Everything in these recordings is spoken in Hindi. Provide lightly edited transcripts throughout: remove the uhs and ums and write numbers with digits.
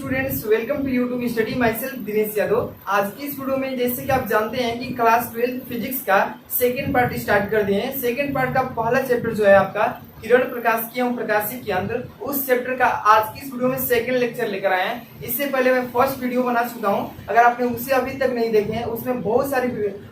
Students, welcome to YouTube study myself Dinesh Yadav. आज की इस वीडियो में जैसे कि आप जानते हैं कि क्लास 12 फिजिक्स का सेकेंड पार्ट स्टार्ट कर दिए हैं। सेकेंड पार्ट का पहला चैप्टर जो है आपका किरण प्रकाशिकी एवं प्रकाशीय केंद्र, उस चैप्टर का आज की इस वीडियो में सेकंड लेक्चर लेकर आए हैं। इससे पहले मैं फर्स्ट वीडियो बना चुका हूं, अगर आपने उसे अभी तक नहीं देखे हैं, उसमें बहुत सारे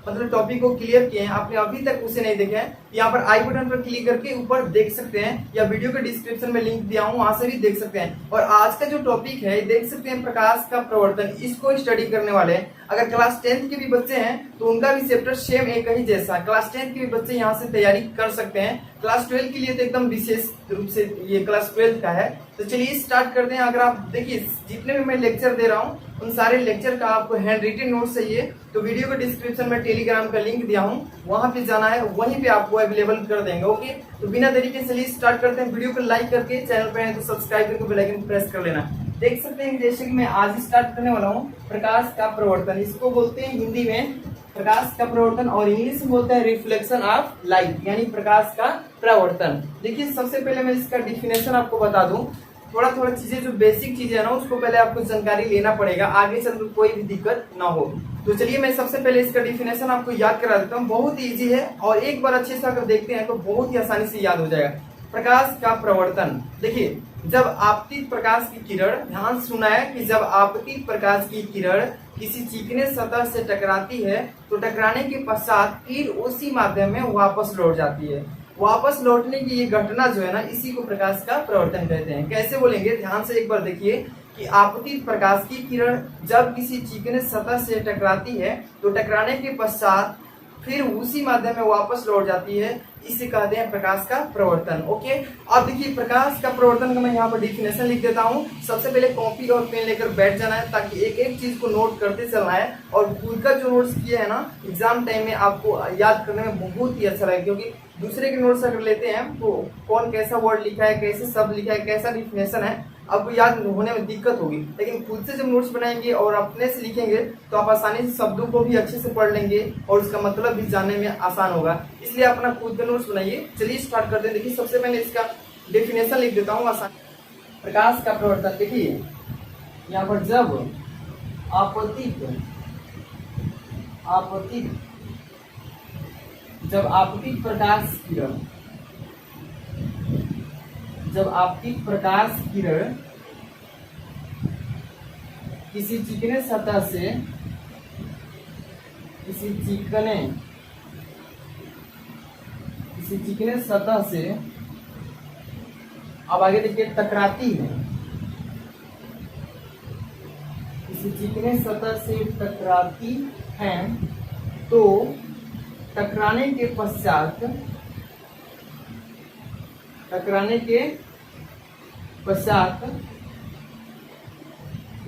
मतलब टॉपिक को क्लियर किए हैं, आपने अभी तक उसे नहीं देखे हैं, यहाँ पर आई बटन पर क्लिक करके ऊपर देख सकते हैं या वीडियो के डिस्क्रिप्शन में लिंक दिया हूँ, वहां से भी देख सकते हैं। और आज का जो टॉपिक है देख सकते हैं, प्रकाश का प्रवर्तन, इसको स्टडी करने वाले हैं। अगर क्लास 10th के भी बच्चे हैं तो उनका भी चैप्टर सेम एक ही जैसा, क्लास 10th के भी बच्चे यहाँ से तैयारी कर सकते हैं। क्लास 12 के लिए तो एकदम विशेष रूप से ये क्लास 12 का है। तो चलिए स्टार्ट करते हैं। अगर आप देखिए जितने भी मैं लेक्चर दे रहा हूँ उन सारे लेक्चर का आपको हैंड रिटन नोट चाहिए तो वीडियो के डिस्क्रिप्शन में टेलीग्राम का लिंक दिया हूँ, वहां पे जाना है, वहीं पे आपको अवेलेबल कर देंगे। ओके, तो बिना देरी के चलिए स्टार्ट करते हैं। वीडियो को लाइक करके, चैनल पे है तो सब्सक्राइब करके बेल आइकन प्रेस कर लेना। देख सकते हैं जैसे कि मैं आज स्टार्ट करने वाला हूँ प्रकाश का प्रवर्तन, इसको बोलते हैं हिंदी में प्रकाश का प्रवर्तन और इंग्लिश में बोलते हैं रिफ्लेक्शन ऑफ लाइट, यानी प्रकाश का प्रवर्तन। देखिए सबसे पहले मैं इसका डिफिनेशन आपको बता दूं। थोड़ा चीजें जो बेसिक चीजें है ना उसको पहले आपको जानकारी लेना पड़ेगा, आगे चल कोई भी दिक्कत ना हो। तो चलिए मैं सबसे पहले इसका डिफिनेशन आपको याद करा देता हूँ। बहुत इजी है और एक बार अच्छे से अगर देखते हैं तो बहुत ही आसानी से याद हो जाएगा। प्रकाश का प्रवर्तन, देखिए जब आपतित प्रकाश की किरण, ध्यान सुना है कि जब आपतित प्रकाश की किरण किसी चिकने सतह से टकराती है तो टकराने के पश्चात फिर उसी माध्यम में वापस लौट जाती है। वापस लौटने की ये घटना जो है ना, इसी को प्रकाश का प्रवर्तन कहते हैं। कैसे बोलेंगे, ध्यान से एक बार देखिए कि आपतित प्रकाश की किरण जब किसी चिकने सतह से टकराती है तो टकराने के पश्चात फिर उसी माध्यम में वापस लौट जाती है, इसे कहते हैं प्रकाश का प्रवर्तन। ओके, अब देखिए प्रकाश का प्रवर्तन का मैं यहाँ पर डिफिनेशन लिख देता हूँ। सबसे पहले कॉपी और पेन लेकर बैठ जाना है ताकि एक एक चीज को नोट करते चलना है और खुद का जो नोट्स किया है ना एग्जाम टाइम में आपको याद करने में बहुत ही अच्छा लगे, क्योंकि दूसरे के नोट्स अगर लेते हैं तो कौन कैसा वर्ड लिखा है, कैसे शब्द लिखा है, कैसा डिफिनेशन है, आपको याद होने में दिक्कत होगी। लेकिन खुद से जब नोट्स बनाएंगे और अपने से लिखेंगे तो आप आसानी से शब्दों को भी अच्छे से पढ़ लेंगे और उसका मतलब भी जानने में आसान होगा। इसलिए अपना खुद का नोट्स बनाइए। चलिए स्टार्ट करते हैं। देखिए सबसे पहले इसका डेफिनेशन लिख देता हूँ आसान। प्रकाश का प्रवर्तन, देखिए यहाँ पर जब आपतित प्रकाश किरण किसी चिकने सतह से अब आगे देखिए टकराती है, किसी चिकने सतह से टकराती है तो टकराने के पश्चात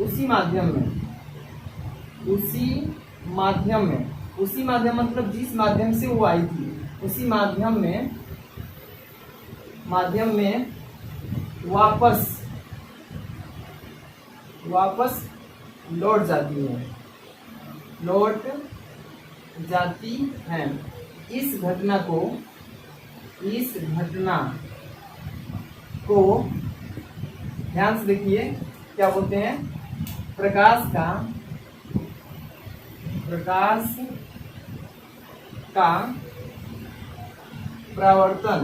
उसी माध्यम मतलब जिस माध्यम से वो आई थी उसी माध्यम में वापस लौट जाती है। इस घटना को ध्यान से देखिए, क्या बोलते हैं, प्रकाश का प्रवर्तन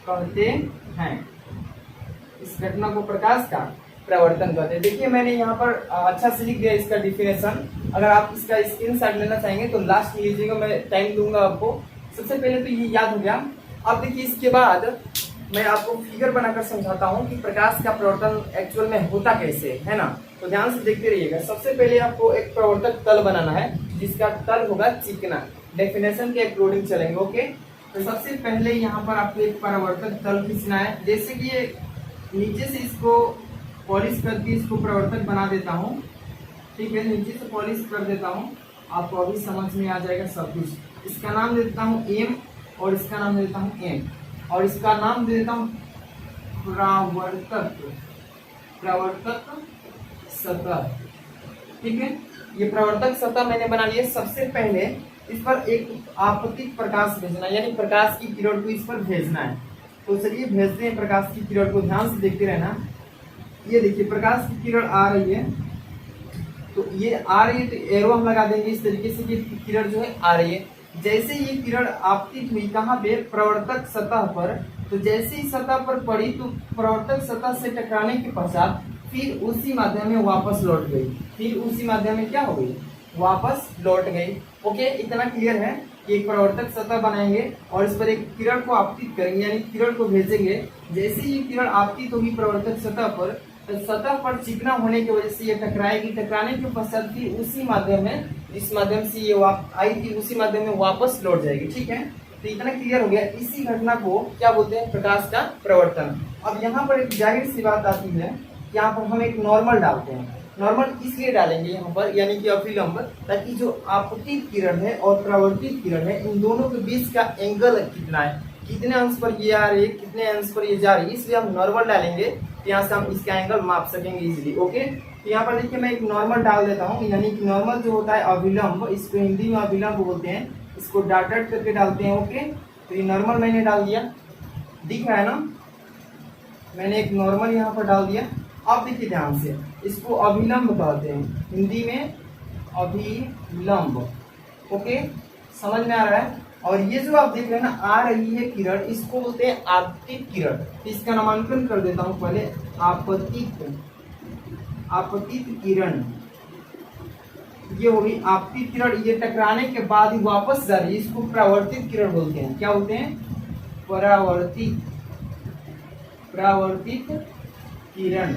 कहते हैं। इस घटना को प्रकाश का प्रवर्तन कहते हैं। देखिए मैंने यहाँ पर अच्छा से लिख दिया इसका डिफिनेशन। अगर आप इसका स्क्रीनशॉट लेना चाहेंगे तो लास्ट में लीजिएगा, मैं टाइम दूंगा आपको। सबसे पहले तो ये याद हो गया। अब देखिए इसके बाद मैं आपको फिगर बनाकर समझाता हूँ कि प्रकाश का प्रवर्तन एक्चुअल में होता कैसे है ना। तो ध्यान से देखते रहिएगा। सबसे पहले आपको एक प्रवर्तक तल बनाना है जिसका तल होगा चिकना। डेफिनेशन के अकॉर्डिंग चलेंगे। ओके, तो सबसे पहले यहाँ पर आपको एक प्रवर्तक तल खींचना है। जैसे कि ये नीचे से इसको पॉलिश करके इसको प्रवर्तक बना देता हूँ, ठीक है, नीचे से पॉलिश कर देता हूँ, आपको अभी समझ में आ जाएगा सब कुछ। इसका नाम दे देता हूँ एम और इसका नाम दे देता हूँ एम और इसका नाम दे देता हूँ प्रवर्तक सतह, ठीक है। ये प्रवर्तक सतह मैंने बना लिया। सबसे पहले इस पर एक आपतित प्रकाश भेजना, यानी प्रकाश की किरण को इस पर भेजना है। तो चलिए भेजते हैं प्रकाश की किरण को, ध्यान से देखते रहना। ये देखिए प्रकाश की किरण आ रही है, तो ये आ रही है तो एरो हम लगा देंगे इस तरीके से कि किरण जो है आ रही है। जैसे ये किरण आपतित हुई कहाँ पे, प्रवर्तक सतह पर, तो जैसे ही सतह पर पड़ी तो प्रवर्तक सतह से टकराने के पश्चात फिर उसी माध्यम में वापस लौट गई, फिर उसी माध्यम में क्या हो गई, वापस लौट गई। ओके, इतना क्लियर है कि एक प्रवर्तक सतह बनाएंगे और इस पर एक किरण को आपतित करेंगे, यानी किरण को भेजेंगे। जैसे ही किरण आपतित होगी प्रवर्तक सतह पर, तो सतह पर चिकना होने की वजह से ये टकराएगी, टकराने के पश्चात फिर उसी माध्यम में, इस माध्यम से ये आई थी, उसी माध्यम में वापस लौट जाएगी। ठीक है, तो इतना क्लियर हो गया। इसी घटना को क्या बोलते हैं, प्रकाश का प्रवर्तन। अब यहाँ पर एक जाहिर सी बात आती है, यहाँ पर हम एक नॉर्मल डालते हैं। नॉर्मल इसलिए डालेंगे यहाँ पर, यानी कि अभिलंब, ताकि जो आपतित किरण है और परावर्तित किरण है, इन दोनों के बीच का एंगल कितना है, कितने अंश पर ये आ रही है, कितने अंश पर ये जा रही है, इसलिए हम नॉर्मल डालेंगे। तो यहाँ से हम इसका एंगल माप सकेंगे इजीली। ओके, तो यहाँ पर देखिए मैं एक नॉर्मल डाल देता हूँ, यानी कि नॉर्मल जो होता है अभिलंब, इसको हिंदी में अभिलंब बोलते हैं, इसको डॉटेड करके डालते हैं। ओके, तो ये नॉर्मल मैंने डाल दिया, दिख रहा है ना, मैंने एक नॉर्मल यहाँ पर डाल दिया। अब देखिए ध्यान से, इसको अभिलंब कहते हैं, हिंदी में अभिलंब। ओके, समझ में आ रहा है। और ये जो आप देख रहे हैं ना, आ रही है किरण, इसको बोलते हैं आपतित किरण। इसका नामांकन कर देता हूं पहले, आपतित किरण। ये होगी आपतित किरण, ये टकराने के बाद ही वापस जा रही है, इसको परावर्तित किरण बोलते हैं। क्या बोलते हैं, परावर्तित किरण।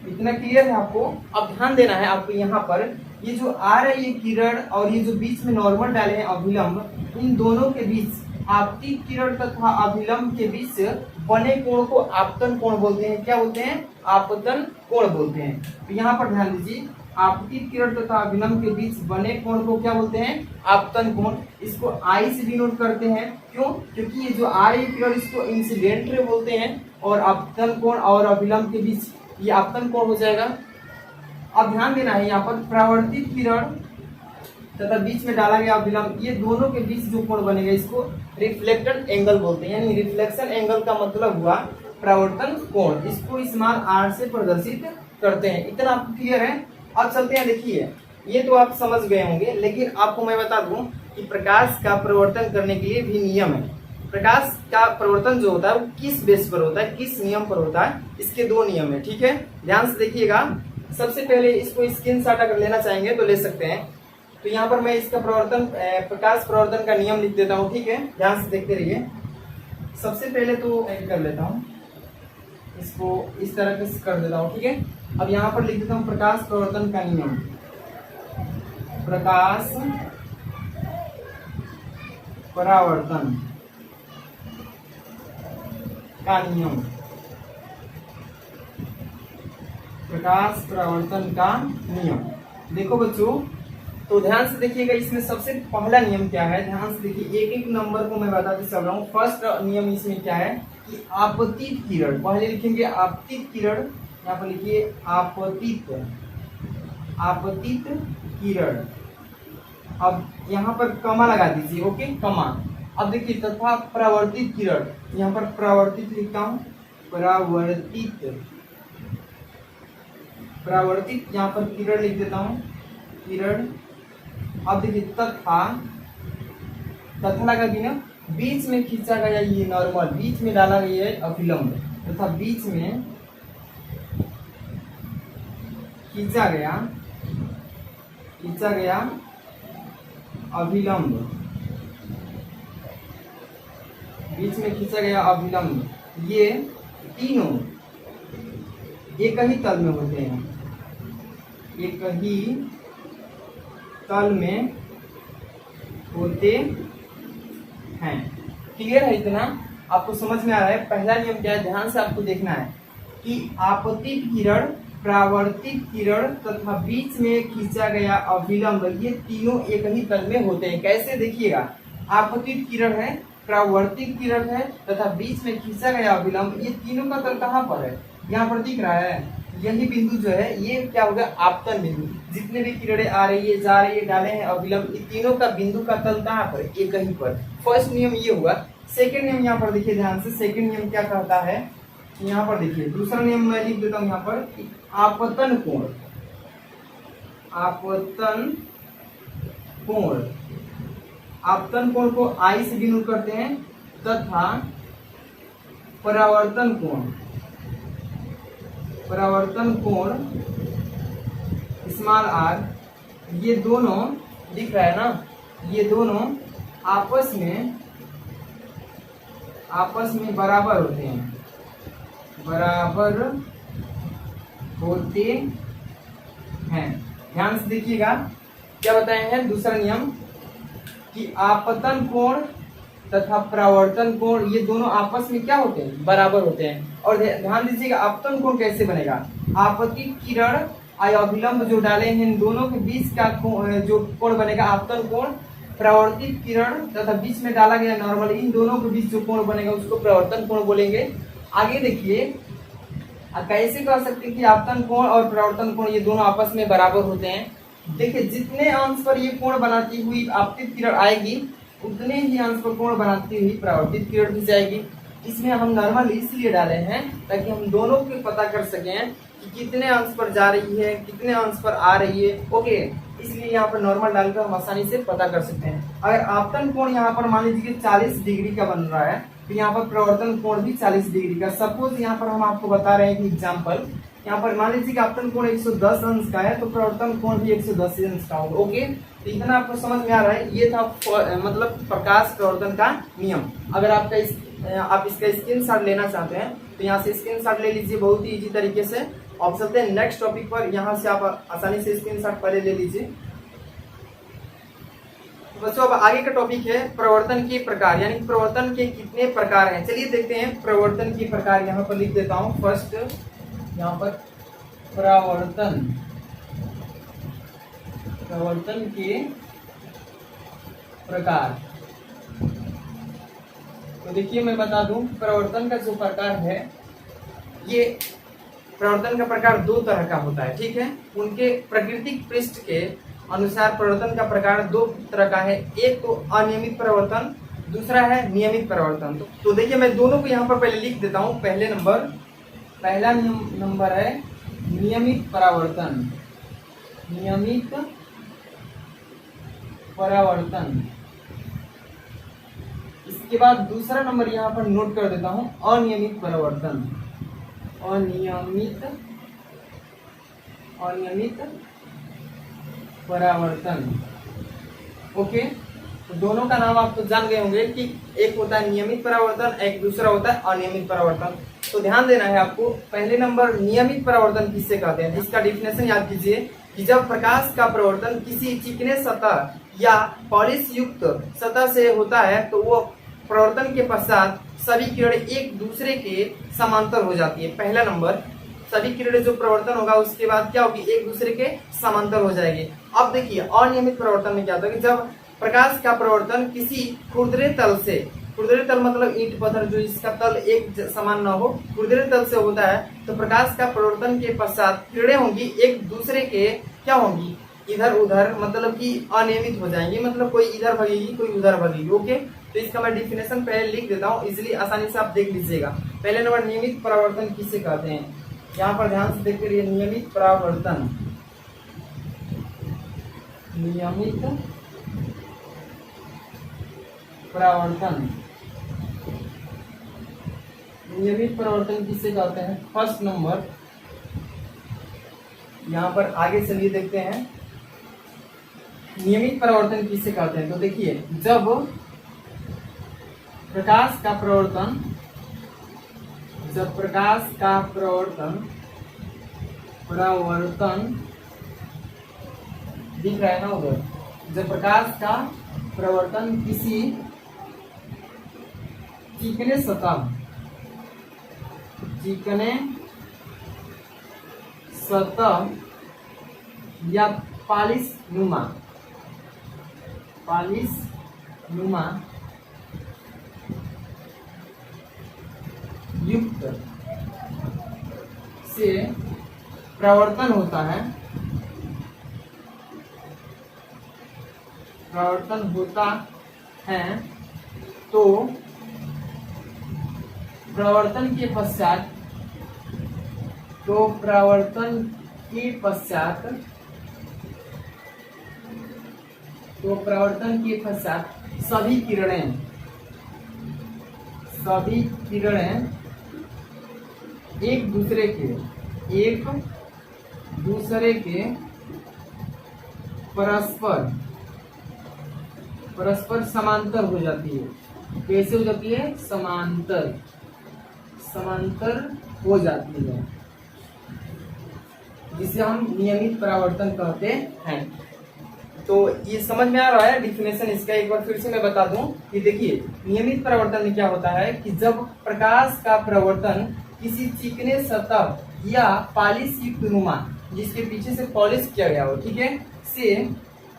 इतना क्लियर है आपको। अब ध्यान देना है आपको, यहाँ पर ये जो आ रही है किरण और ये जो बीच में नॉर्मल डाले हैं अभिलंब, इन दोनों के बीच आपतित किरण तथा अभिलंब के बीच बने कोण को आपतन कोण बोलते हैं। क्या बोलते हैं, आपतन कोण बोलते हैं। तो यहाँ पर ध्यान दीजिए, आपतित किरण तथा अभिलंब के बीच बने कोण को क्या बोलते हैं, आपतन कोण। इसको आई से डिनोट करते हैं, क्यों, क्योंकि ये जो आ रही है किरण, इसको इंसिडेंट रे बोलते हैं, और आपतन कोण और अभिलंब के बीच ये आपतन कोण हो जाएगा। अब ध्यान देना है, यहाँ पर परावर्तित किरण तथा बीच में डाला गया अभिलंब, ये दोनों के बीच जो कोण बनेगा, इसको रिफ्लेक्टेड एंगल बोलते हैं। यानी रिफ्लेक्शन एंगल का मतलब हुआ परावर्तन कोण। इसको स्मॉल r से प्रदर्शित करते हैं। इतना आपको क्लियर है। अब चलते हैं, देखिए ये तो आप समझ गए होंगे, लेकिन आपको मैं बता दूं कि प्रकाश का परिवर्तन करने के लिए भी नियम है। प्रकाश का परिवर्तन जो होता है वो किस बेस पर होता है, किस नियम पर होता है, इसके दो नियम है। ठीक है, ध्यान से देखिएगा। सबसे पहले इसको स्क्रीनशॉट अगर लेना चाहेंगे तो ले सकते हैं। तो यहाँ पर मैं इसका प्रकाश प्रवर्तन का नियम लिख देता हूँ। ठीक है, ध्यान से देखते रहिए। सबसे पहले तो मैं कर लेता हूँ, इसको इस तरह से कर देता हूँ। ठीक है, अब यहाँ पर लिख देता हूँ प्रकाश प्रवर्तन का नियम। प्रकाश परावर्तन का नियम, प्रकाश परावर्तन का नियम। देखो बच्चों, तो ध्यान से देखिएगा, इसमें सबसे पहला नियम क्या है, ध्यान से देखिए, एक एक नंबर को मैं बताते चल रहा हूँ। फर्स्ट नियम इसमें क्या है कि आपतित किरण, पहले लिखेंगे आपतित किरण, यहाँ पर लिखिए आपतित किरण। अब यहाँ पर कमा लगा दीजिए। ओके, कमा। अब देखिए तथा परावर्तित किरण, यहाँ पर परावर्तित लिखता हूँ, परावर्तित यहाँ पर किरण लिख देता हूँ, किरण। अब देखिए तथा लगा दी ना, बीच में खींचा गया ये नॉर्मल, बीच में डाला गया है अभिलंब, तथा बीच में खींचा गया अभिलंब, बीच में खींचा गया अभिलंब। ये तीनों एक ही तल में होते हैं, एक ही तल में होते हैं। क्लियर है? इतना आपको समझ में आ रहा है। पहला नियम क्या है, ध्यान से आपको देखना है कि आपतित किरण, परावर्तित किरण तथा बीच में खींचा गया अभिलंब, ये तीनों एक ही तल में होते हैं। कैसे, देखिएगा, आपतित किरण है, परावर्तित किरण है तथा बीच में खींचा गया अभिलंब, ये तीनों का तल कहाँ पर है, यहाँ पर दिख रहा है। यही बिंदु जो है ये क्या होगा, आपतन बिंदु। जितने भी किरणें आ रही है, जा रही है, डाले हैं अभिलंब, ये तीनों का बिंदु का तल कहाँ पर, एक ही पर। फर्स्ट नियम ये हुआ सेकंड नियम यहाँ पर देखिए ध्यान से, सेकंड नियम क्या कहता है, यहाँ पर देखिए दूसरा नियम मैं लिख देता हूँ यहाँ पर कि आपतन कोण, आपतन कोण, आपतन कोण को आई से डिनोट करते हैं तथा परावर्तन कोण, परावर्तन कोण स्मॉल आर, ये दोनों दिख रहा है ना, ये दोनों आपस में बराबर होते हैं, बराबर होते हैं। ध्यान से देखिएगा क्या बताए हैं दूसरा नियम कि आपतन कोण तथा परावर्तन कोण ये दोनों आपस में क्या होते हैं, बराबर होते हैं। और ध्यान दीजिएगा आपतन कोण कैसे बनेगा, आपतित किरण अभिलंब जो डाले हैं इन दोनों के बीच का जो कोण बनेगा आपतन कोण, परावर्तित किरण तथा बीच में डाला गया नॉर्मल, इन दोनों के बीच जो कोण बनेगा उसको परावर्तन कोण बोलेंगे। आगे देखिए कैसे कह सकते हैं कि आपतन कोण और परावर्तन कोण ये दोनों आपस में बराबर होते हैं। देखिए जितने अंश पर ये कोण बनाती हुई आपतित किरण आएगी उतने ही अंश पर कोण बनाती हुई परावर्तित किरण भी जाएगी। इसमें हम नॉर्मल इसलिए डाले हैं ताकि हम दोनों को पता कर सकें कि कितने अंश पर जा रही है, कितने अंश पर आ रही है। ओके, इसलिए यहाँ पर नॉर्मल डालकर हम आसानी से पता कर सकते हैं। अगर आपतन कोण यहाँ पर मान लीजिए 40 डिग्री का बन रहा है तो यहाँ पर प्रवर्तन कोण भी 40 डिग्री का। सपोज यहाँ पर हम आपको बता रहे हैं कि एग्जाम्पल, यहाँ पर मान लीजिए कि आपतन कोण 110 अंश का है तो प्रवर्तन कोण भी 110 अंश का होगा। ओके, तो इतना आपको समझ में आ रहा है। ये था मतलब प्रकाश प्रवर्तन का नियम। अगर आप इसका स्क्रीनशॉट लेना चाहते हैं तो यहाँ से स्क्रीनशॉट ले लीजिए बहुत ही इजी तरीके से। अब चलते हैं नेक्स्ट टॉपिक पर, यहाँ से आप आसानी से स्क्रीनशॉट पहले ले लीजिए। बच्चों अब आगे का टॉपिक है प्रवर्तन के प्रकार, यानी प्रवर्तन के कितने प्रकार हैं। चलिए देखते हैं प्रवर्तन के प्रकार। यहाँ पर लिख देता हूँ फर्स्ट, यहाँ पर प्रवर्तन, प्रवर्तन के प्रकार। तो देखिए मैं बता दूं प्रवर्तन का जो प्रकार है, ये प्रवर्तन का प्रकार दो तरह का होता है, ठीक है। उनके प्राकृतिक पृष्ठ के अनुसार प्रवर्तन का प्रकार दो तरह का है, एक तो अनियमित प्रवर्तन, दूसरा है नियमित प्रवर्तन। तो देखिए मैं दोनों को यहाँ पर पहले लिख देता हूँ। पहला नंबर है नियमित परावर्तन, नियमित परावर्तन। इसके बाद दूसरा नंबर यहाँ पर नोट कर देता हूँ अनियमित परावर्तन, अनियमित परावर्तन। ओके, तो दोनों का नाम आप तो जान गए होंगे कि एक होता है नियमित परावर्तन, एक दूसरा होता है अनियमित परावर्तन। तो ध्यान देना है आपको। पहले नंबर नियमित परावर्तन किससे कहते हैं, इसका डिफिनेशन याद कीजिए कि जब प्रकाश का प्रवर्तन किसी चिकने सतह या पॉलिश युक्त सतह से होता है तो वो प्रवर्तन के पश्चात सभी किरणें एक दूसरे के समांतर हो जाती है। पहला नंबर, सभी किरणें जो प्रवर्तन होगा उसके बाद क्या होगी, एक दूसरे के समांतर हो जाएगी। अब देखिए अनियमित प्रवर्तन में क्या होता है कि जब प्रकाश का प्रवर्तन किसी खुरदरे तल से, खुरदरे तल मतलब ईंट पत्थर जो इसका तल एक समान न हो, खुरदरे तल से होता है तो प्रकाश का प्रवर्तन के पश्चात किरणें होंगी एक दूसरे के क्या होंगी, इधर उधर, मतलब कि अनियमित हो जाएंगी, मतलब कोई इधर भगेगी कोई उधर भगेगी। ओके, तो इसका मैं डिफिनेशन पहले लिख देता हूँ, इजिली आसानी से आप देख लीजिएगा। पहले नंबर नियमित परावर्तन किसे कहते हैं, यहाँ पर ध्यान से देखते रहिए। नियमित परावर्तन, नियमित परावर्तन, नियमित परावर्तन किसे कहते हैं। फर्स्ट नंबर यहाँ पर आगे चलिए देखते हैं नियमित परावर्तन किसे कहते हैं। तो देखिए जब प्रकाश का प्रवर्तन, जब प्रकाश का प्रवर्तन दिख रहा है ना उधर, जब प्रकाश का प्रवर्तन किसी चिकने सतह, चिकने सतह या पालिश नुमा युक्त से प्रवर्तन होता है, तो प्रवर्तन के पश्चात, तो प्रवर्तन के पश्चात, तो प्रवर्तन के पश्चात सभी किरणें एक दूसरे के परस्पर समांतर हो जाती है। कैसे हो जाती है? समांतर हो जाती है, जिसे हम नियमित परावर्तन कहते हैं। तो ये समझ में आ रहा है डिफिनेशन इसका? एक बार फिर से मैं बता दूं कि देखिए, नियमित परावर्तन में क्या होता है कि जब प्रकाश का परावर्तन किसी चिकने सतह या पॉलिश युक्त नुमा, जिसके पीछे से पॉलिश किया गया हो, ठीक है, से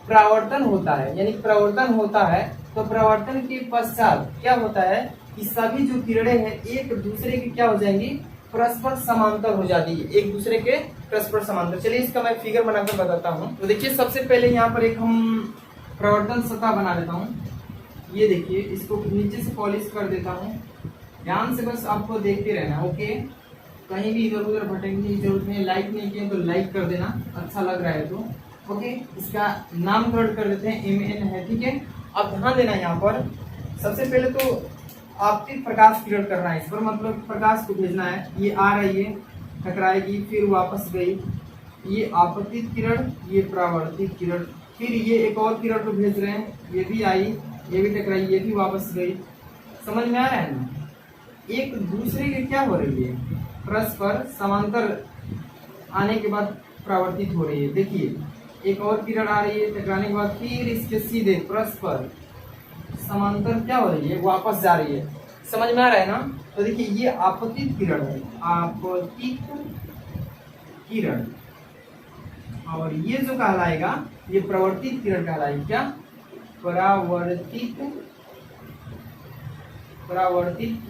परावर्तन होता है, यानी परावर्तन होता है, तो परावर्तन के पश्चात क्या होता है कि सभी जो किरणें हैं एक दूसरे के क्या हो जाएंगी? परस्पर समांतर हो जाती है, एक दूसरे के परस्पर समांतर। चलिए इसका मैं फिगर बनाकर बताता हूँ। तो देखिए, सबसे पहले यहाँ पर एक हम प्रवर्तन सतह बना लेता हूँ। ये देखिए, इसको नीचे से पॉलिश कर देता हूँ। ध्यान से बस आपको देखते रहना, ओके? कहीं भी इधर उधर भटकने की जरूरत नहीं। लाइक नहीं किया तो लाइक कर देना, अच्छा लग रहा है तो, ओके? इसका नामकरण कर देते हैं, MN है, ठीक है? अब ध्यान देना, यहाँ पर सबसे पहले तो आपतित प्रकाश किरण करना है इस पर, मतलब प्रकाश को भेजना है। ये आ रही है, टकराएगी, फिर वापस गई, ये आपतित किरण, ये परावर्तित किरण, फिर ये एक और किरण को भेज रहे हैं, ये भी आई, ये भी टकराई, ये भी वापस गई। समझ में आ रहा है ना? एक दूसरे के क्या हो रही है? परस्पर समांतर आने के बाद परावर्तित हो रही है। देखिए, एक और किरण आ रही है, टकराने के बाद फिर इसके सीधे परस्पर समांतर क्या हो रही है? वापस जा रही है। समझ में आ रहा है ना? तो देखिए, ये आपतित किरण है, आपतित किरण, और ये जो कहलाएगा ये प्रवर्तित किरण कहलाएगी। क्या? परावर्तित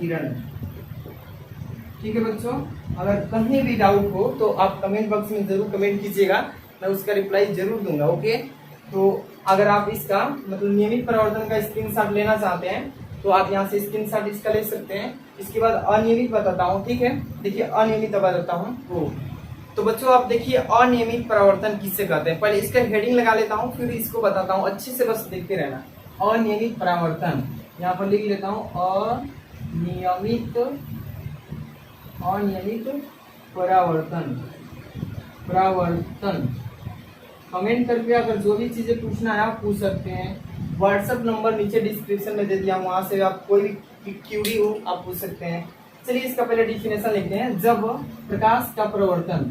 किरण। ठीक है बच्चों, अगर कहीं भी डाउट हो तो आप कमेंट बॉक्स में जरूर कमेंट कीजिएगा, मैं उसका रिप्लाई जरूर दूंगा, ओके? तो अगर आप इसका मतलब नियमित परावर्तन का स्क्रीनशॉट लेना चाहते हैं तो आप यहाँ से स्क्रीनशॉट इसका ले सकते हैं। इसके बाद अनियमित बताता हूँ, ठीक है? देखिए, अनियमित बताता हूँ। तो बच्चों आप देखिए, अनियमित परावर्तन किससे कहते हैं? पहले इसका हेडिंग लगा लेता हूँ, फिर इसको बताता हूँ, अच्छे से बस देखते रहना। अनियमित परावर्तन, यहाँ पर लिख लेता हूँ, अनियमित परावर्तन। कमेंट करके अगर जो भी चीजें पूछना है आप पूछ सकते हैं। व्हाट्सएप नंबर नीचे डिस्क्रिप्शन में दे दिया, वहां से आप कोई भी क्यूरी हो आप पूछ सकते हैं। चलिए इसका पहले डिफिनेशन लिखते हैं। जब प्रकाश का परावर्तन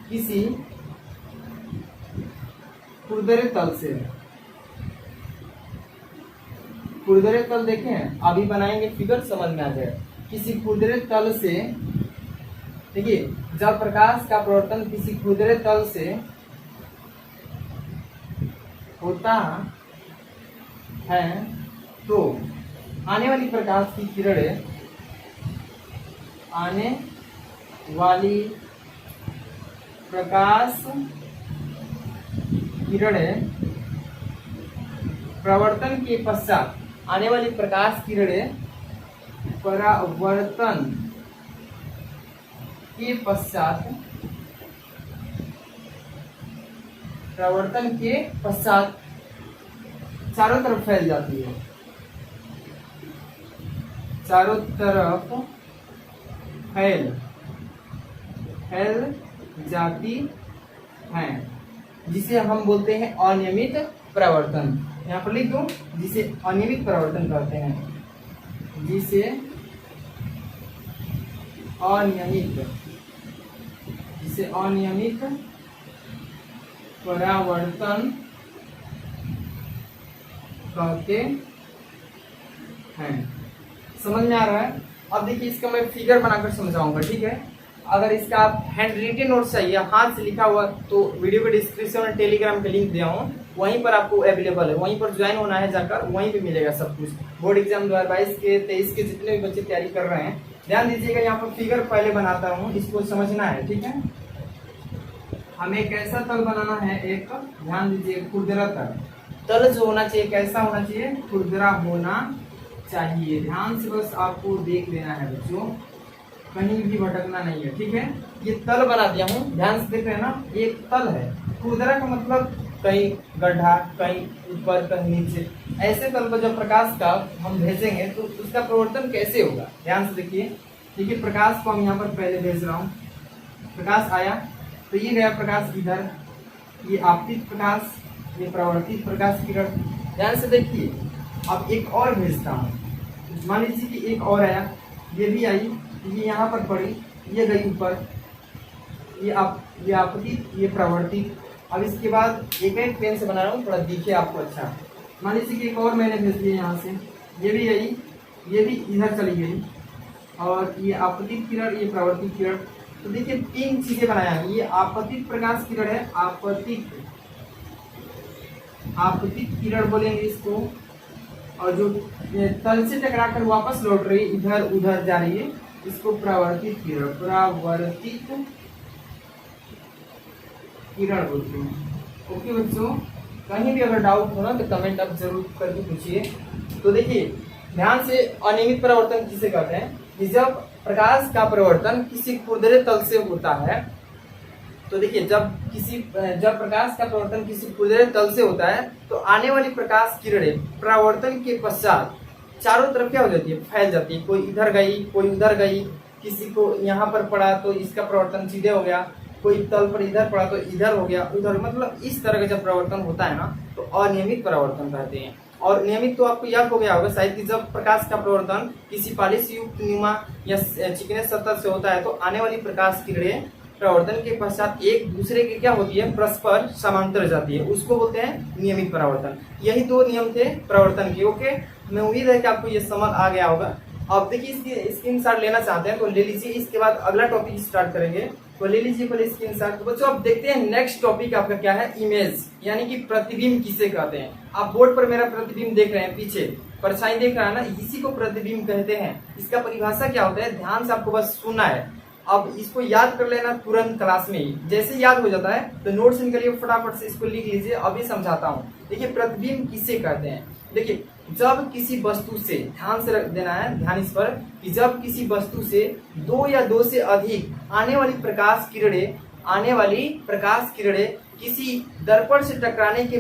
किसी खुरदरे तल देखें, अभी बनाएंगे फिगर, समझ में आ जाए। किसी खुरदरे तल से, देखिए, जब प्रकाश का परावर्तन किसी खुरदरे तल से होता है तो आने वाली प्रकाश की किरणें प्रवर्तन के पश्चात, आने वाली प्रकाश किरणें परावर्तन के पश्चात चारों तरफ फैल जाती है, चारों तरफ फैल जाती है, जिसे हम बोलते हैं अनियमित परावर्तन। यहाँ पर लिख दूं, जिसे अनियमित परावर्तन कहते हैं, जिसे अनियमित परावर्तन कहते हैं। समझ में आ रहा है? अब देखिए, इसका मैं फिगर बनाकर समझाऊंगा, ठीक है? अगर इसका आप हैंड रिटन नोट चाहिए, हाथ से लिखा हुआ, तो वीडियो के डिस्क्रिप्शन में टेलीग्राम का लिंक दिया हूँ, वहीं पर आपको अवेलेबल है, वहीं पर ज्वाइन होना है, जाकर वहीं पे मिलेगा सब कुछ। बोर्ड एग्जाम 2022 के 23 के जितने भी बच्चे तैयारी कर रहे हैं, ध्यान दीजिएगा। यहाँ पर फिगर पहले बनाता हूँ, इसको समझना है, ठीक है? हमें कैसा तल बनाना है, एक ध्यान दीजिए, खुरदरा तल। तल जो होना चाहिए कैसा होना चाहिए, खुरदरा होना चाहिए। ध्यान से बस आपको देख लेना है बच्चों, कहीं भी भटकना नहीं है, ठीक है। ये तल बना दिया हूँ, ध्यान से देख रहे हैं ना, एक तल है। खुरदरा का मतलब कहीं गड्ढा, कहीं ऊपर, कहीं नीचे, ऐसे तल पर जब प्रकाश का हम भेजेंगे तो उसका प्रवर्तन कैसे होगा, ध्यान से देखिए। देखिए प्रकाश को हम यहाँ पर पहले भेज रहा हूँ, प्रकाश आया तो ये गया प्रकाश इधर, ये आपतित प्रकाश, ये प्रवर्तित प्रकाश किरण। ध्यान से देखिए, अब एक और भेजता हूँ, मान लीजिए कि एक और आया, ये भी आई, ये यहाँ पर पड़ी, ये गई ऊपर, ये आपतित, ये प्रवर्तित। अब इसके बाद एक एक पेन से बना रहा हूँ, थोड़ा दिखे आपको अच्छा। मान लीजिए कि एक और मैंने भेज दिया यहाँ से, ये भी आई, ये भी इधर चली गई, और ये आपतित किरण, ये प्रवर्तित किरण। तो देखिए 3 चीजें बनाया है। ये आपतित प्रकाश किरण है, आपतित किरण बोलेंगे इसको, और जो तल से टकराकर वापस लौट रही है, इधर उधर जा रही है, इसको प्रवर्तित किरण, परावर्तित किरण बोलते हैं। ओके बच्चों, कहीं भी अगर डाउट हो ना तो कमेंट आप जरूर करके पूछिए। तो देखिए ध्यान से, अनियमित परावर्तन किसे कहते हैं, कि जब प्रकाश का परिवर्तन किसी खुरदरे तल से होता है। तो देखिए जब प्रकाश का परिवर्तन किसी खुरदरे तल से होता है तो आने वाली प्रकाश किरणें परावर्तन के पश्चात चारों तरफ क्या हो जाती है, फैल जाती है। कोई इधर गई, कोई उधर गई, किसी को यहाँ पर पड़ा तो इसका परिवर्तन सीधे हो गया, कोई तल पर इधर पड़ा तो इधर हो गया, उधर, मतलब इस तरह का जब परिवर्तन होता है ना तो अनियमित परावर्तन कहते हैं। और नियमित तो आपको याद हो गया होगा शायद कि जब प्रकाश का परिवर्तन किसी पालिश युक्त न्यूमा या चिकने सतह से होता है तो आने वाली प्रकाश किरणें प्रवर्तन के पश्चात एक दूसरे के क्या होती है, परस्पर समांतर जाती है, उसको बोलते हैं नियमित परावर्तन। यही 2 नियम थे परावर्तन के। ओके, मैं उम्मीद है कि आपको ये समझ आ गया होगा। अब देखिए इसकी स्क्रीनशॉट लेना चाहते हैं तो ले लीजिए, इसके बाद अगला टॉपिक स्टार्ट करेंगे, तो ले लीजिए पहले स्क्रीनशॉट। तो बच्चों अब देखते हैं नेक्स्ट टॉपिक आपका क्या है, इमेज, यानी कि प्रतिबिंब किसे कहते हैं। आप बोर्ड पर मेरा प्रतिबिंब देख रहे हैं, पीछे परछाई देख रहा है ना, इसी को प्रतिबिंब कहते हैं। इसका परिभाषा क्या होता है, ध्यान से आपको बस सुनना है। अब इसको याद कर लेना तुरंत क्लास में ही, जैसे याद हो जाता है तो नोट्स निकलिए, फटाफट से इसको लिख लीजिए, अभी समझाता हूँ। देखिए प्रतिबिंब किसे कहते हैं, देखिए जब किसी वस्तु से, ध्यान से रख देना है, ध्यान इस पर, कि जब किसी वस्तु से 2 या 2 से अधिक आने वाली प्रकाश किरणें किसी दर्पण से टकराने के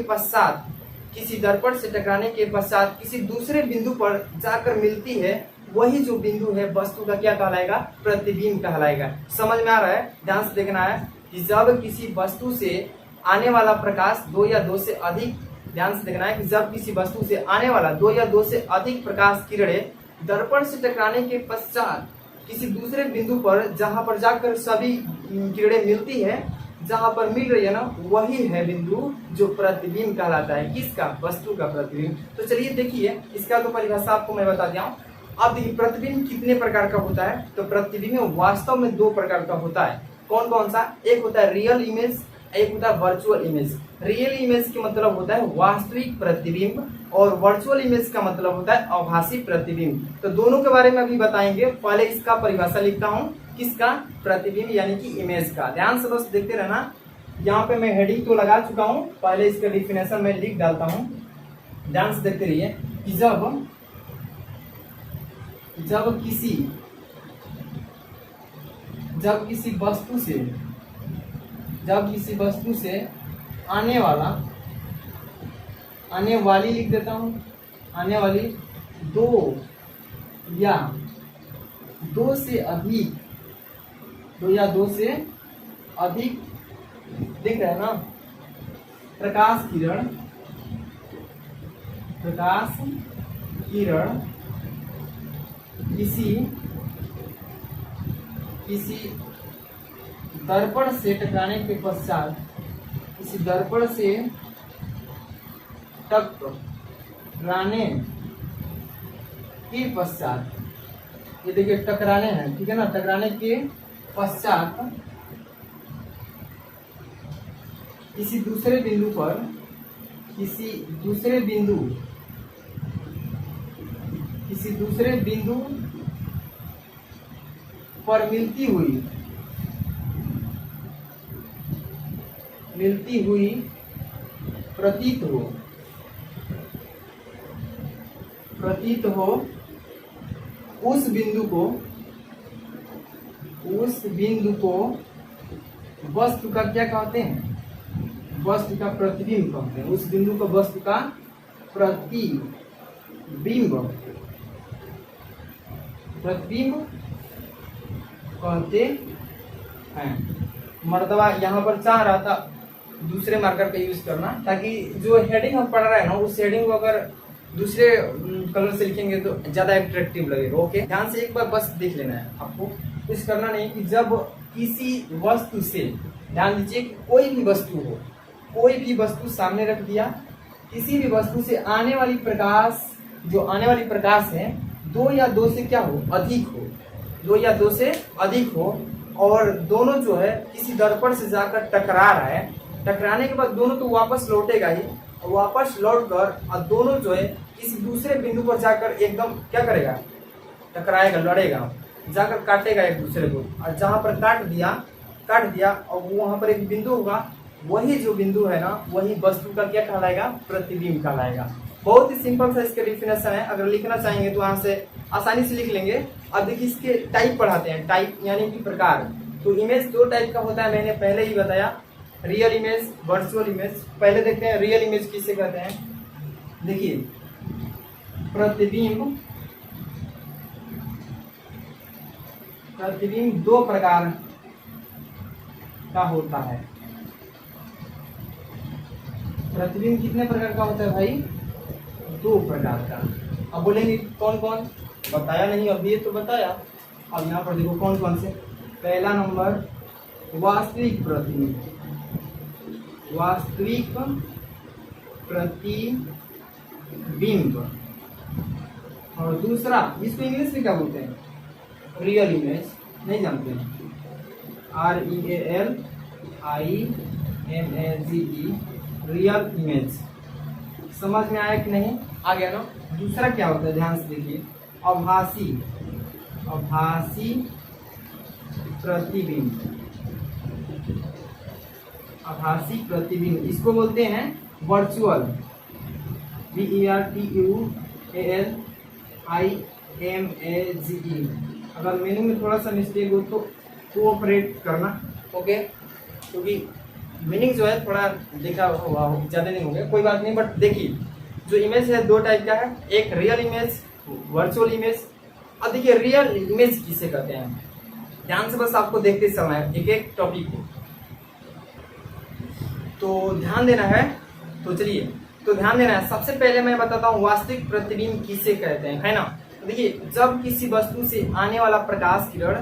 पश्चात किसी दूसरे बिंदु पर जाकर मिलती है, वही जो बिंदु है वस्तु का क्या कहलाएगा, प्रतिबिंब कहलाएगा। समझ में आ रहा है, ध्यान से देखना है कि जब किसी वस्तु से आने वाला प्रकाश 2 या 2 से अधिक, ध्यान से देखना है कि जब किसी वस्तु से आने वाला 2 या 2 से अधिक प्रकाश किरणें दर्पण से टकराने के पश्चात किसी दूसरे बिंदु पर, जहां पर जाकर सभी किरणें मिलती है, जहां पर मिल रही है ना, वही है बिंदु जो प्रतिबिंब कहलाता है। किसका, वस्तु का प्रतिबिंब। तो चलिए देखिए, इसका तो परिभाषा आपको मैं बता दिया हूँ। अब देखिए प्रतिबिंब कितने प्रकार का होता है, तो प्रतिबिंब वास्तव में 2 प्रकार का होता है। कौन कौन सा, एक होता है रियल इमेज, एक होता है वर्चुअल इमेज। रियल इमेज का मतलब होता है वास्तविक प्रतिबिंब, और वर्चुअल इमेज का मतलब होता है आभासी प्रतिबिंब। तो दोनों के बारे में अभी बताएंगे, पहले इसका परिभाषा लिखता हूँ, किसका, प्रतिबिंब यानी कि इमेज का। ध्यान से बस देखते रहना, यहाँ पे मैं हेडिंग तो लगा चुका हूँ, पहले इसका डिफिनेशन मैं लिख डालता हूँ, ध्यान से देखते रहिए कि जब किसी वस्तु से आने वाली लिख देता हूं, आने वाली 2 या 2 से अधिक दिख रहा है ना, प्रकाश किरण किसी दर्पण से टकराने के पश्चात, किसी दर्पण से टकराने के पश्चात, ये देखिए टकराने हैं, ठीक है ना, टकराने के पश्चात किसी दूसरे बिंदु पर मिलती हुई मिलती हुई प्रतीत हो उस बिंदु को वस्तु का क्या कहते हैं? वस्तु का प्रतिबिंब कहते हैं। उस बिंदु को वस्तु का प्रतिबिंब कहते हैं। मर्तबा यहाँ पर चाह रहा था दूसरे मार्कर का यूज करना, ताकि जो हेडिंग हम पढ़ रहे हैं ना उस हेडिंग को अगर दूसरे कलर से लिखेंगे तो ज्यादा अट्रैक्टिव लगेगा। ओके, ध्यान से एक बार बस देख लेना है आपको, कुछ करना नहीं। कि जब किसी वस्तु से, ध्यान दीजिए, कोई भी वस्तु हो, कोई भी वस्तु सामने रख दिया, किसी भी वस्तु से आने वाली प्रकाश, जो आने वाली प्रकाश है, 2 या 2 से क्या हो? अधिक हो। 2 या 2 से अधिक हो, और दोनों जो है किसी दर्पण से जाकर टकरा रहा है। टकराने के बाद दोनों तो वापस लौटेगा ही, और वापस लौटकर और दोनों जो है किसी दूसरे बिंदु पर जाकर एकदम क्या करेगा? टकराएगा, लड़ेगा, जाकर काटेगा एक दूसरे को। और जहां पर काट दिया और वहां पर एक बिंदु होगा, वही जो बिंदु है ना, वही वस्तु का क्या कहलाएगा? प्रतिबिंब कहलाएगा। बहुत ही सिंपल सा इसका डिफिनेशन है। अगर लिखना चाहेंगे तो वहां से आसानी से लिख लेंगे। अब देखिए इसके टाइप पढ़ाते हैं। टाइप यानी कि प्रकार। तो इमेज 2 टाइप का होता है, मैंने पहले ही बताया, रियल इमेज, वर्चुअल इमेज। पहले देखते हैं रियल इमेज किसे कहते हैं। देखिए, प्रतिबिंब 2 प्रकार का होता है। प्रतिबिंब कितने प्रकार का होता है भाई? 2 प्रकार का। अब बोलेंगे कौन कौन? बताया नहीं अभी, तो बताया। अब यहाँ पर देखो कौन कौन से। पहला नंबर वास्तविक प्रतिबिंब, और दूसरा, इसको इंग्लिश में क्या बोलते हैं? Real image. नहीं जानते हैं? REALIMAGE, real image. समझ में आया कि नहीं? आ गया ना? दूसरा क्या होता है, ध्यान से देखिए, आभासी प्रतिबिंब। इसको बोलते हैं वर्चुअल, VERTUALIMAGE। अगर मीनिंग में थोड़ा सा मिस्टेक हो तो कोऑपरेट करना, ओके, क्योंकि मीनिंग जो है थोड़ा देखा हुआ ज्यादा नहीं हो गया, कोई बात नहीं। बट देखिए, जो इमेज है 2 टाइप का है, एक रियल इमेज, वर्चुअल इमेज। अब देखिए रियल इमेज किसे कहते हैं, ध्यान से बस आपको देखते समय एक एक टॉपिक को तो ध्यान देना है। तो चलिए, तो ध्यान देना है। सबसे पहले मैं बताता हूँ वास्तविक प्रतिबिंब किसे कहते हैं, है ना। देखिए, जब किसी वस्तु से आने वाला प्रकाश किरण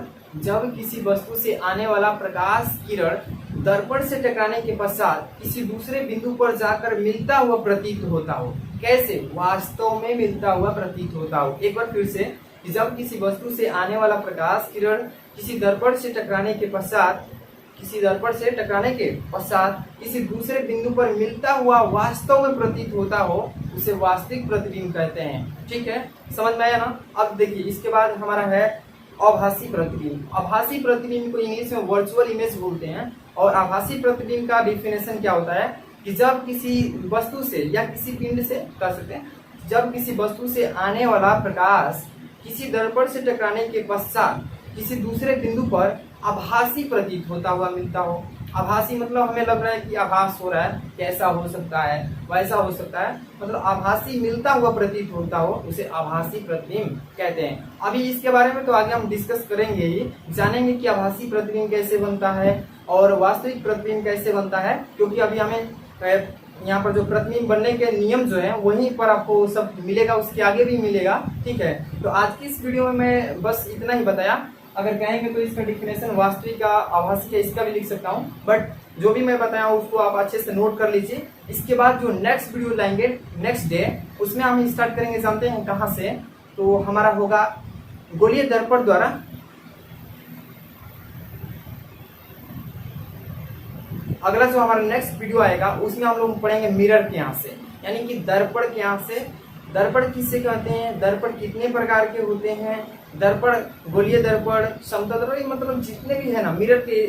दर्पण से टकराने के पश्चात किसी दूसरे बिंदु पर जाकर मिलता हुआ प्रतीत होता हो। कैसे? वास्तव में मिलता हुआ प्रतीत होता हो। एक बार फिर से, कि जब किसी वस्तु से आने वाला प्रकाश किरण किसी दर्पण से टकराने के पश्चात किसी दूसरे बिंदु पर मिलता हुआ वास्तव में प्रतीत होता हो, उसे वास्तविक प्रतिबिंब कहते हैं। ठीक है, समझ में आया ना। अब देखिए, इसके बाद हमारा है आभासी प्रतिबिंब। आभासी प्रतिबिंब को इंग्लिश में वर्चुअल इमेज बोलते हैं। और आभासी प्रतिबिंब का डिफिनेशन क्या होता है कि जब किसी वस्तु से या किसी पिंड से कर सकते हैं, जब किसी वस्तु से आने वाला प्रकाश किसी दर्पण से टकराने के पश्चात किसी दूसरे बिंदु पर आभासी प्रतीत होता हुआ मिलता हो। आभासी मतलब हमें लग रहा है कि आभास हो रहा है, कैसा हो सकता है, वैसा हो सकता है, मतलब आभासी मिलता हुआ प्रतीत होता हो, उसे आभासी प्रतिबिंब कहते हैं। अभी इसके बारे में तो आगे हम डिस्कस करेंगे ही, जानेंगे कि आभासी प्रतिबिंब कैसे बनता है और वास्तविक प्रतिबिंब कैसे बनता है, क्योंकि अभी हमें यहाँ पर जो प्रतिबिंब बनने के नियम जो है वहीं पर आपको सब मिलेगा, उसके आगे भी मिलेगा। ठीक है, तो आज की इस वीडियो में मैं बस इतना ही बताया। अगर कहेंगे तो इसका डिफिनेशन वास्तविक का, आभासी का, इसका भी लिख सकता हूँ, बट जो भी मैं बताया उसको आप अच्छे से नोट कर लीजिए। इसके बाद जो नेक्स्ट वीडियो लाएंगे नेक्स्ट डे, उसमें हम स्टार्ट करेंगे, जानते हैं कहाँ से, तो हमारा होगा गोलीय दर्पण द्वारा अगला जो हमारा नेक्स्ट वीडियो आएगा उसमें हम लोग पढ़ेंगे मिरर के यहाँ से, यानी कि दर्पण के यहाँ से। दर्पण किससे कहते हैं, दर्पण कितने प्रकार के होते हैं, दर्पण, गोलीय दर्पण, समतल दर्पण, मतलब जितने भी है ना मिरर के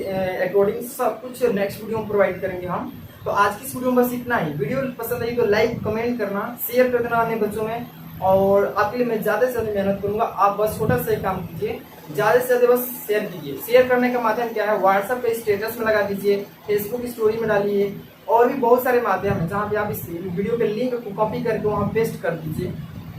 अकॉर्डिंग सब कुछ नेक्स्ट वीडियो में प्रोवाइड करेंगे हम। तो आज की इस वीडियो में बस इतना ही। वीडियो पसंद आई तो लाइक कमेंट करना, शेयर कर देना अन्य बच्चों में, और आपके लिए मैं ज्यादा से ज्यादा मेहनत करूंगा। आप बस छोटा सा काम कीजिए, ज्यादा से ज्यादा बस शेयर कीजिए। शेयर करने का माध्यम क्या है, व्हाट्सएप पे स्टेटस में लगा दीजिए, फेसबुक स्टोरी में डालिए, और भी बहुत सारे माध्यम है जहाँ पे आप इस वीडियो के लिंक को कॉपी करके वहाँ पेस्ट कर दीजिए।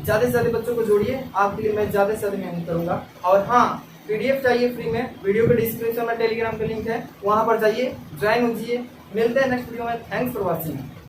ज्यादा से ज्यादा बच्चों को जोड़िए, आपके लिए मैं ज्यादा से ज्यादा मेहनत करूंगा। और हाँ, पीडीएफ चाहिए फ्री में, वीडियो के डिस्क्रिप्शन में टेलीग्राम का लिंक है, वहां पर जाइए, ज्वाइन होजिए। मिलते हैं नेक्स्ट वीडियो में। Thanks for watching.